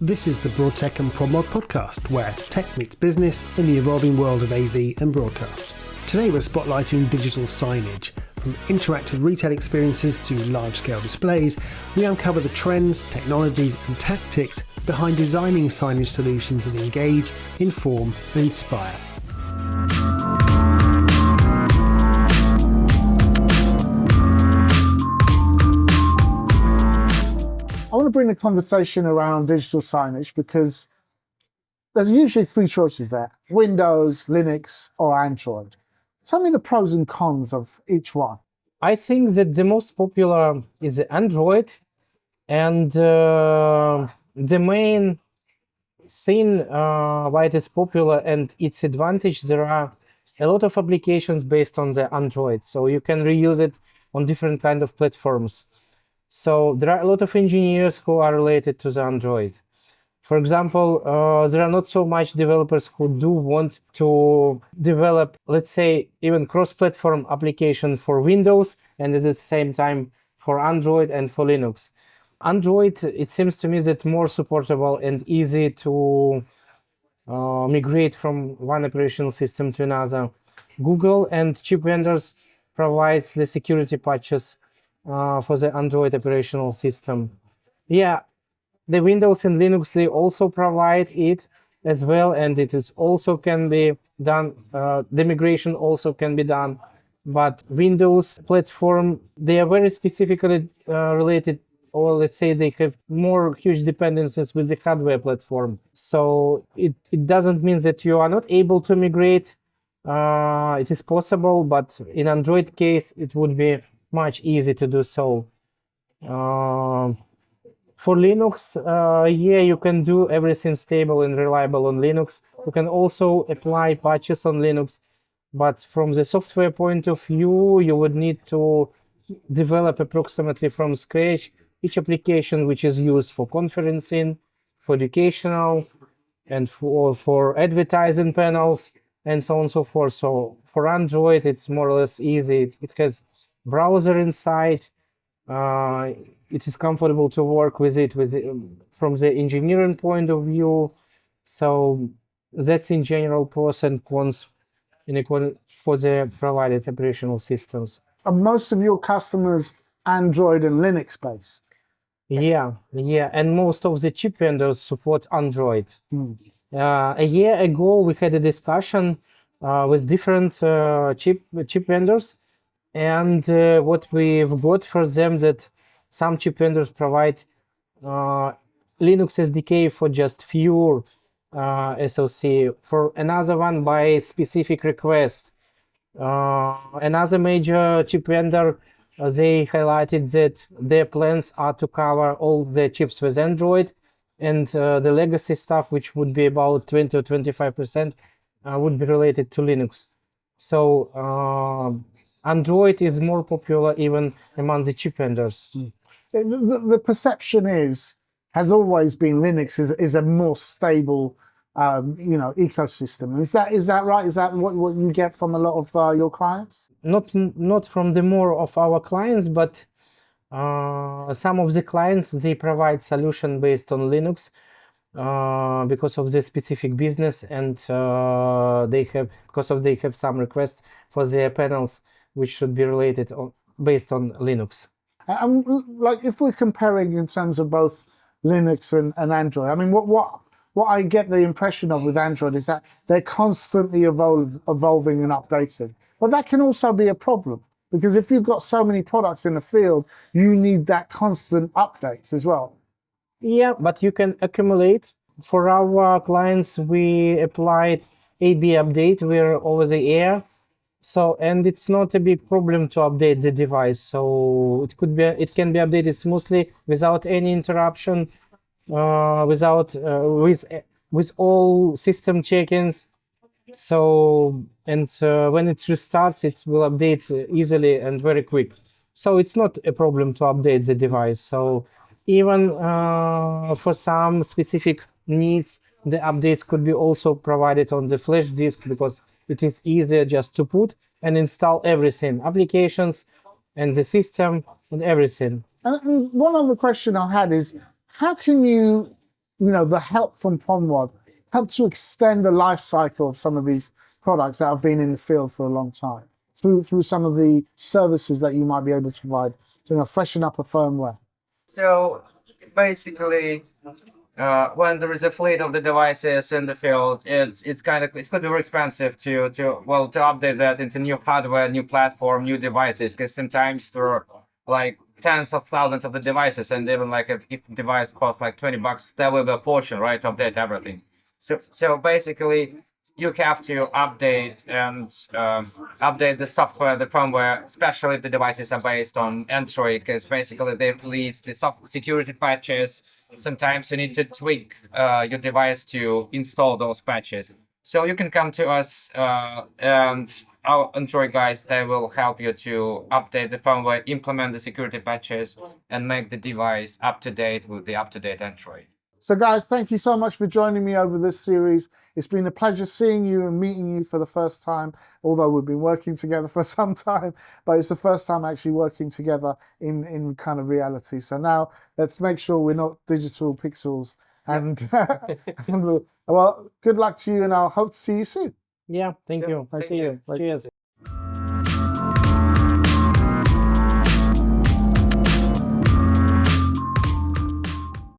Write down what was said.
This is the Broadtek and Promwad podcast, where tech meets business in the evolving world of AV and broadcast. Today we're spotlighting digital signage. From interactive retail experiences to large-scale displays, we uncover the trends, technologies and tactics behind designing signage solutions that engage, inform and inspire. I want to bring the conversation around digital signage because there's usually three choices there: Windows, Linux, or Android. Tell me the pros and cons of each one. I think that the most popular is Android, and the main thing why it is popular and its advantage, there are a lot of applications based on the Android, so you can reuse it on different kind of platforms. So there are a lot of engineers who are related to the Android. For example, there are not so much developers who do want to develop, let's say, even cross-platform application for Windows and at the same time for Android and for Linux. Android, it seems to me that more supportable and easy to migrate from one operational system to another. Google and chip vendors provides the security patches for the Android operational system. Yeah, the Windows and Linux, they also provide it as well, and it is also can be done. The migration also can be done, but Windows platform, they are very specifically related, or let's say they have more huge dependencies with the hardware platform. So it doesn't mean that you are not able to migrate. It is possible, but in Android case, it would be much easier to do so. For Linux, yeah, you can do everything stable and reliable on Linux. You can also apply patches on Linux, but from the software point of view, you would need to develop approximately from scratch each application which is used for conferencing, for educational, and for advertising panels, and so on and so forth. So for Android, it's more or less easy. It has browser inside. It is comfortable to work with it from the engineering point of view. So that's in general pros and cons for the provided operational systems. Are most of your customers Android and Linux based? Yeah, and most of the chip vendors support Android. A year ago, we had a discussion with different chip vendors, and what we've got for them that some chip vendors provide Linux SDK for just few SoC, for another one by specific request. Another major chip vendor, they highlighted that their plans are to cover all the chips with Android, and the legacy stuff, which would be about 20 or 25%, would be related to Linux. So Android is more popular even among the chip vendors. The perception has always been Linux is a more stable, ecosystem. Is that right? Is that what you get from a lot of your clients? Not from the more of our clients, but some of the clients, they provide solution based on Linux because of the specific business, and they have some requests for their panels which should be related based on Linux. Like if we're comparing in terms of both Linux and Android, I mean, what I get the impression of with Android is that they're constantly evolving and updating. But that can also be a problem, because if you've got so many products in the field, you need that constant updates as well. Yeah, but you can accumulate. For our clients, we applied AB update, we're over the air. So, and it's not a big problem to update the device. So it can be updated smoothly without any interruption, with all system check-ins. So, and when it restarts, it will update easily and very quick. So it's not a problem to update the device. So even for some specific needs, the updates could be also provided on the flash disk, because it is easier just to put and install everything, applications and the system and everything. And one other question I had is, how can you the help from Promwad help to extend the life cycle of some of these products that have been in the field for a long time through some of the services that you might be able to provide to freshen up a firmware? So basically, when there is a fleet of the devices in the field, it could be very expensive to update that into new hardware, new platform, new devices, because sometimes there are like tens of thousands of the devices, and even like if the device costs like $20, that will be a fortune, right, to update everything. So basically, you have to update and update the software, the firmware, especially if the devices are based on Android, because basically they release the security patches. Sometimes you need to tweak your device to install those patches. So you can come to us and our Android guys, they will help you to update the firmware, implement the security patches, and make the device up to date with the up-to-date Android. So guys, thank you so much for joining me over this series. It's been a pleasure seeing you and meeting you for the first time, although we've been working together for some time, but it's the first time actually working together in kind of reality. So now let's make sure we're not digital pixels. And, well, good luck to you, and I'll hope to see you soon. Yeah, thank you. Thank See you. you. Thanks. Cheers.